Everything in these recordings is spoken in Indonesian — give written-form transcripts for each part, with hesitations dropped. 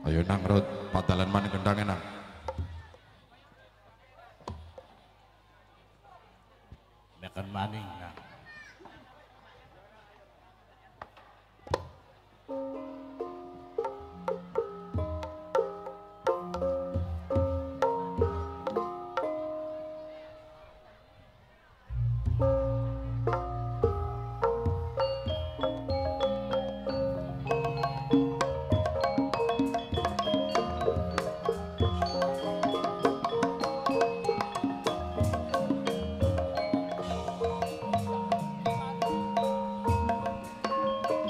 Ayo nang rut padalan man gendang nang. Makan maning nang.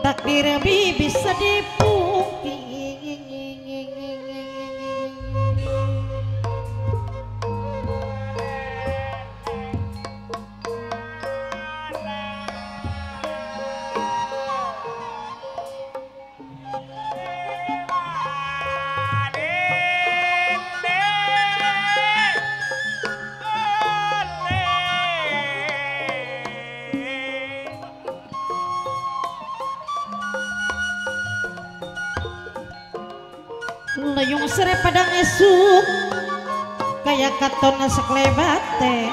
Takdir bisa dipungkiri. Layung sere padang esuk kayak katon seklebate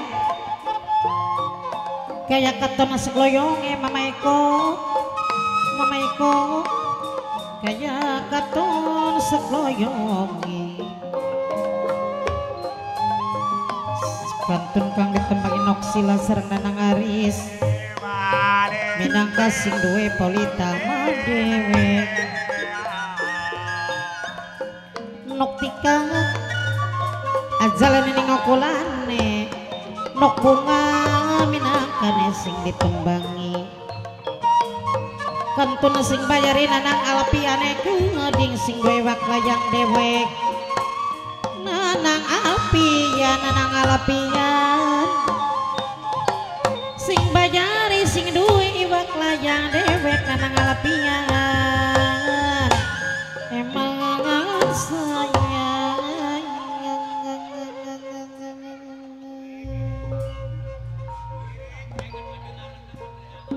kayak katon sekloyonge mamaiko kayak katon sekloyonge pantun kang ditembang inoksila sareng nanang aris minangka sing duwe polita madewe nok tika ajalan ini ngokulane nok bunga minangkane sing ditembangi kantun sing bayarin nanang alpiane keuding sing wewak layang dewek nanang alpian sing bayari sing duwe iwak layang dewek nanang alpian emang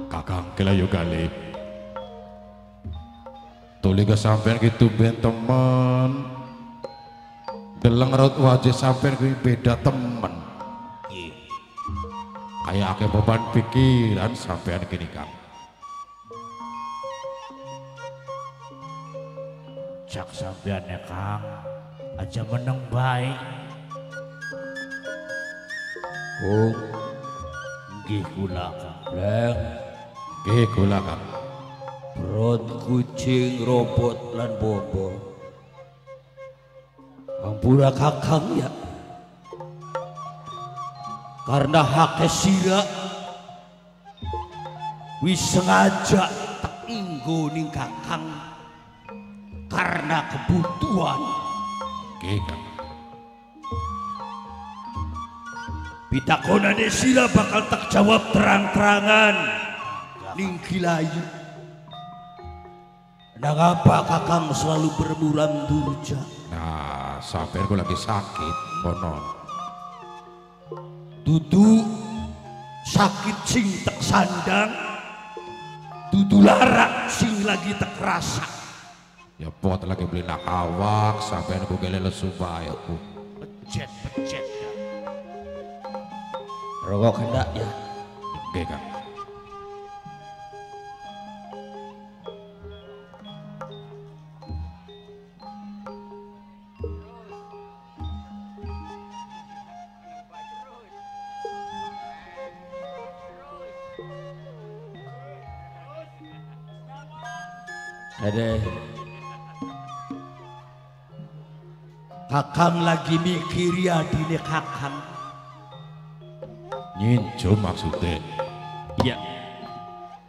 Kakang kelayu gali tuli ke sampean gitu ben temen deleng raut wajah sampean kuwi beda temen kayak akeh beban pikiran sampean gini Kang Cak sampean ya Kang aja meneng baik. Oh nggih kula Kang Bleng nggih kula Kang perut kucing robot lan bobo ampura kakang ya karena hak sira wis sengaja tak inggo ning kakang karena kebutuhan nggih Kang pitakonane sira bakal tak jawab terang-terangan ning Gilayu. Nang apa kakang selalu bermuram durja? nah sampean ku lagi sakit konon Dudu sakit sing tak sandang, dudu larak sing lagi tak rasa. ya pot lagi beli nak awak sampean ku gele lesu bae aku Pecet ya. Rokok hendak ya. nggih Kang Ada kakang lagi mikir ya dine kakang. nyincu maksudnya Iya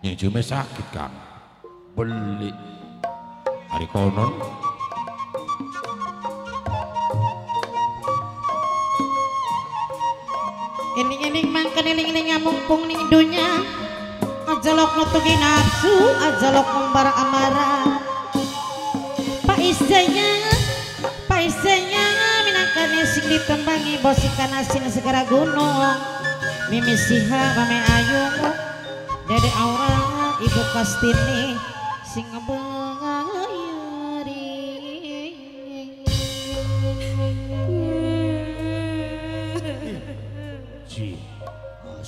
nyincu me sakit Kang beli hari konon Ining-ining mangkan ining-ining ngamumpung ning dunya ajalok nutugi nafsu ajalok ngumbar amarah paisenya minangkane sing ditembangi bosikan asin segara gunung mimisiha mame ayung dede aura ibu kastini sing ngebayari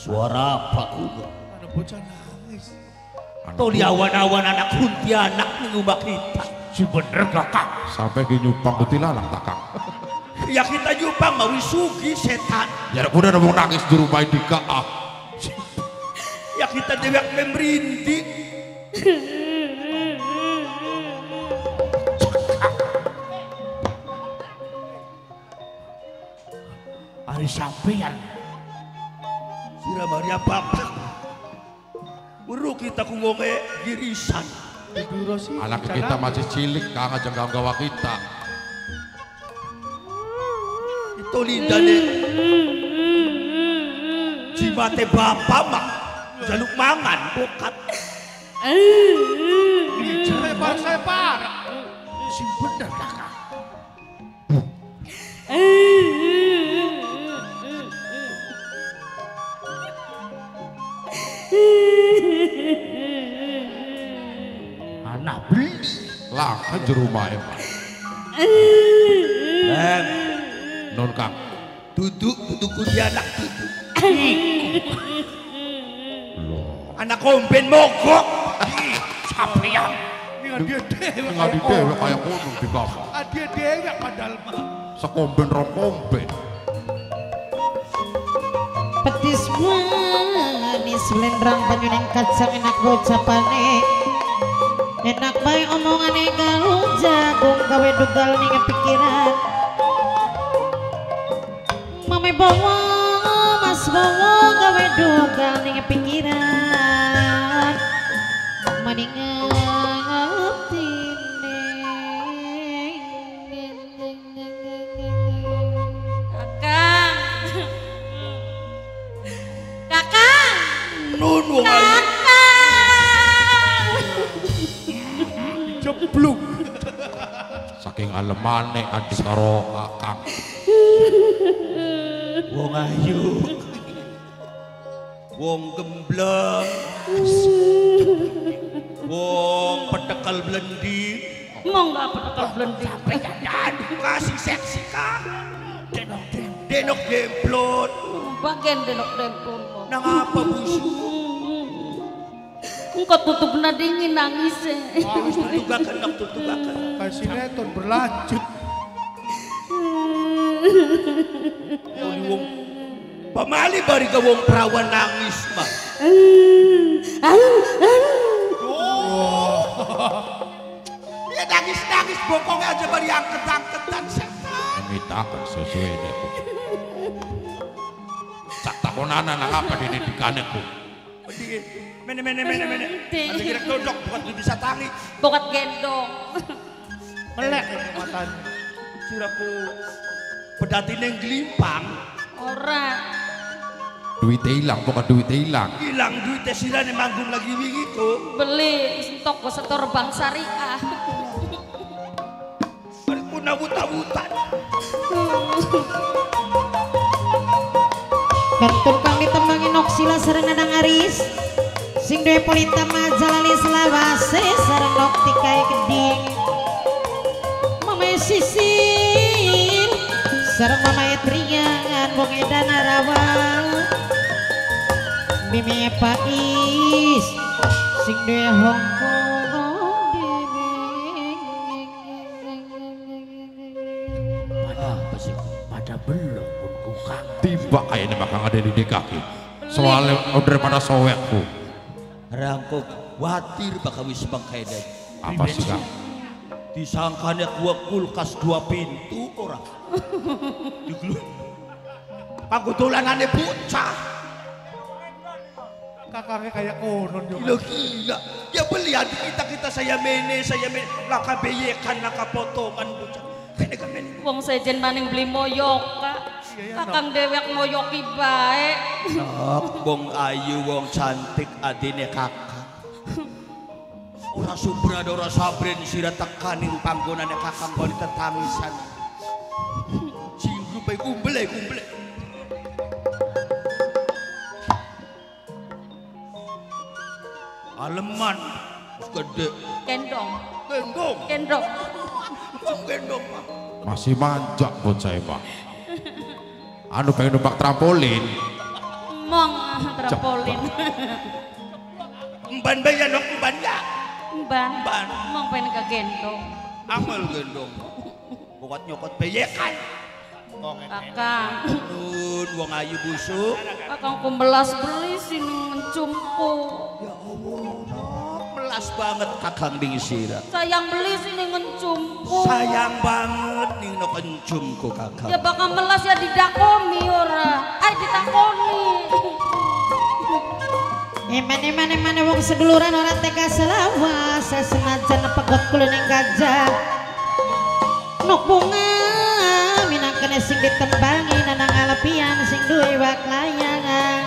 Suara apa kuno? Ada bocah nangis. Toli awan-awan anak kuntianak mengubah kita. Si bener kakak. Sampai ke nyupang kutilalang takang. Ya kita nyupang mau sugi setan. Ya udah mau nangis di rumah di kaah. Ya kita dewek memerindik. Hari sampean. Sira Maria Bapak. Buru kita kungonge girisan. Anak kita masih cilik kang aja gawa kita. Itu lidane. Jimate bapak mah jaluk mangan bokat. Saya parah. Si bener kakak. Anak beli. Lah kan di rumah ya Pak. Non kang. Duduk kuntianak duduk. Anak komben mogok. Sampeyan. Ini dia dewek. Nggak di dewe kayak kono di kaah. Dia dewek padahal mah. Sekomben rong komben. Petis manis lendrang panyuning kacang enak gocapane. Enak bae omongane galung jagung gawe dugal ning pikiran. Mame bawa mas bawa gawe dugal ning pikiran. Maning Nun wong ayu. Jebluk. Saking alemane adik karo kakak. Wong ayu. Wong gembleng. Wong petekal blendi. mong gak petekal blendi. Aduh kasih seksi kak. Denok demplon. Bagian denok demplon. Nang apa busu? Engkau tutup na dingin nangis. Tutugakan nak tutugakan. Kayak sinetron berlanjut. Oli wong pamali bari ka wong perawan nangis mah. Dia nangis bokongnya aja bari angket-angketan setan. Mitakan sesuai deh. Cak takonana nang apa didikane ku. Mene. Ada kira dodok bukan bisa tangi. Bokat gendong. Melek ini matanya. Siraku pedati neng gelimpang. Ora. Duitnya hilang, bukan duitnya hilang. Hilang duitnya sirane manggung lagi wingi ku. Beli stok setor bank syariah. Bari ku nawut-nawutan. Bentuk kang ditembangi noksila sareng nadang aris. Sing duwe polita majalali selawase sareng nokti kae geding. Mamae sisil sareng mamae triangan wong edan arawang. Mimi pais sing duwe hongkong Apa sih? Pada belum pun kukang. Tiba kayaknya bakal ada di kaki. Soalnya udah pada sowekku. Rangkok watir bakal wis bangkaidan. Apa sih kak? Disangkanya gua kulkas 2 pintu orang. Pagkutulanannya bocah. Kakaknya kayak konon juga. Gila. Ya beli adik kita saya mene. Laka beyekan, laka potongan bocah. Kaya kami. wong sejen maning beli moyok kak. Kakang dewek moyoki bae. Wong ayu, wong cantik adine kakak. Ora subrada, ora sabren sira tekaning panggonane kakang kok ditetamisan. Singgu bae kumbel. Aleman gede. Gendong. Gendong. Masih manjak bocah pak. Anu pengen numpak trampolin. Mong trampolin. Emban bayan dong, emban ya. Ban. Mau pengen ke gendong. Amal gendong. Bukat nyokot bayekan. Kakang. Nun, wong ayu busuk. Kakang kumbelas beli sini ngencumku. Ya Allah, nok melas banget kakang ding sira. Sayang beli sini ngencumku. Sayang banget ning no kencumku kakang. Ya bakal melas ya didakoni ora. Ditakoni. Eman wong seduluran orang tega selawas senajan pegot kulining gajah. Nok bunga minangkene sing ditembangi nanang alepian sing duwe wak layangan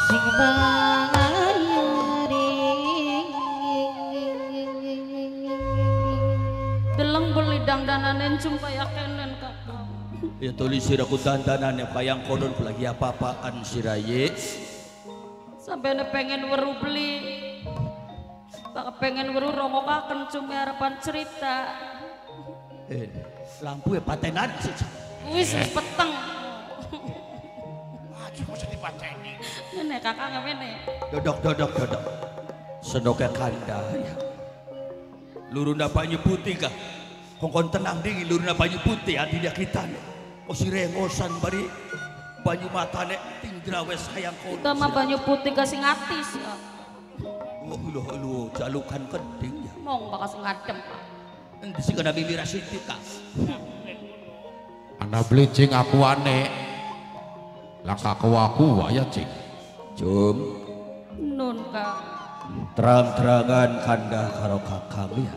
sing bayari deleng beli dangdanan encum kaya kenen kakak. Ya tulis siraku dandanan kayang konon lagi apa-apaan siraye. Sampai pengen weru beli pengen weru rongokaken cumi harapan cerita Lampu ya patenan sih. wis peteng Maju mesti dipateni. ini kakak ngene Dodok. Senoknya kanda ya. Luruna banyu putih kah? Kongkon tenang dingin luruna banyu putih hati dia kita nih. Oh si rengosan bari banyu matane tindra wes sayang kono. kita mah banyu putih kasih ngatis ya. Lu jalukan keding ya. Mong bakal sing ngadem. Endi sing kena mimira siti kah? Anda beli cing aku aneh. Langkah aku ya cing. Jom Nun kak. terang-terangan kanda karo kakang ya.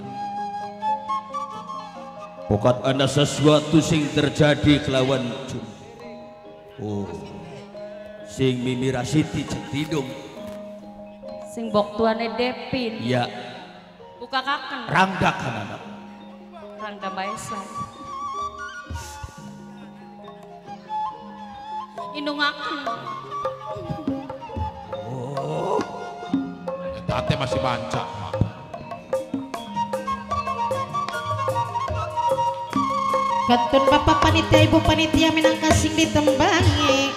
Pokat ada sesuatu sing terjadi kelawan Jum. Oh, sing mimira siti cetidung. Sing bok tuane Depin. Ya, Buka kaken. rangdakan anak. Rangga Baesan. Indungaken. Tate masih manca. Kantun bapak panitia ibu panitia minangka sing ditembangi.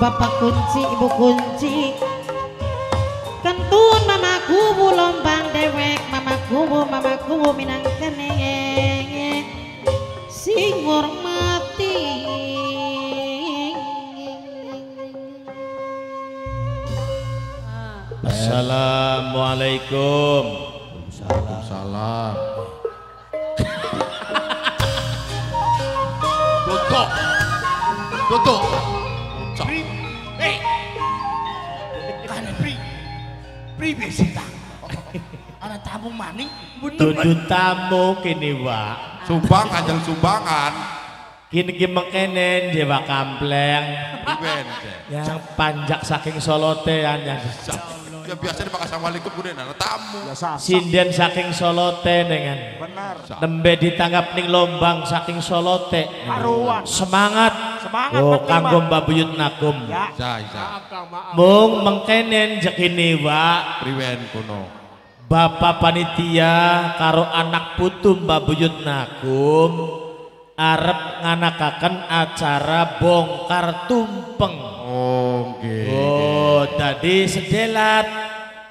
Bapak kunci ibu kunci. Kantun mamaku bu lombang dewek mamaku minangka nenge sing hormati. Assalamualaikum. Salam. Tutup. Pri besita. Ana tamu maning Dudu tamu kini wa. Sumbangan. Kini mengkenen Jawa Kampleng. Iben. Yang panjak saking Solotean yang Ya biasa di Assalamualaikum kemudian ada tamu. sinden saking Solote dengan nembe ditanggap ning lombang saking Solote. Semangat. Oh kanggo Mbak Buyut Nakum. Isa. Mung mengkenen jekini wa. Priwen kuno. Bapak panitia karo anak putu Mbak Buyut Nakum arep nganakaken acara bongkar tumpeng. Oh, tadi sedelat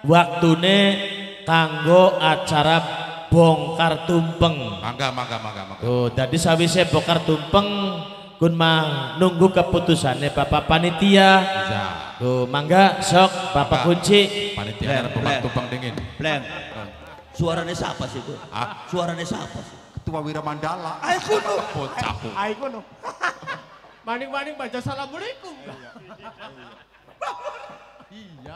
waktune kanggo acara bongkar tumpeng. Mangga. Oh, tadi sawise bongkar tumpeng kun mah nunggu keputusannya Bapak panitia. Bisa. Tuh, mangga sok Bapak kunci. Panitia ada Bleng. tumpang dingin. Bleng. Suaranya siapa sih itu? Ah? Suaranya siapa sih? Ketua Wira Mandala. Ayo kuno. Bocah. Ayo kono. Maning-maning baca assalamualaikum. Iya.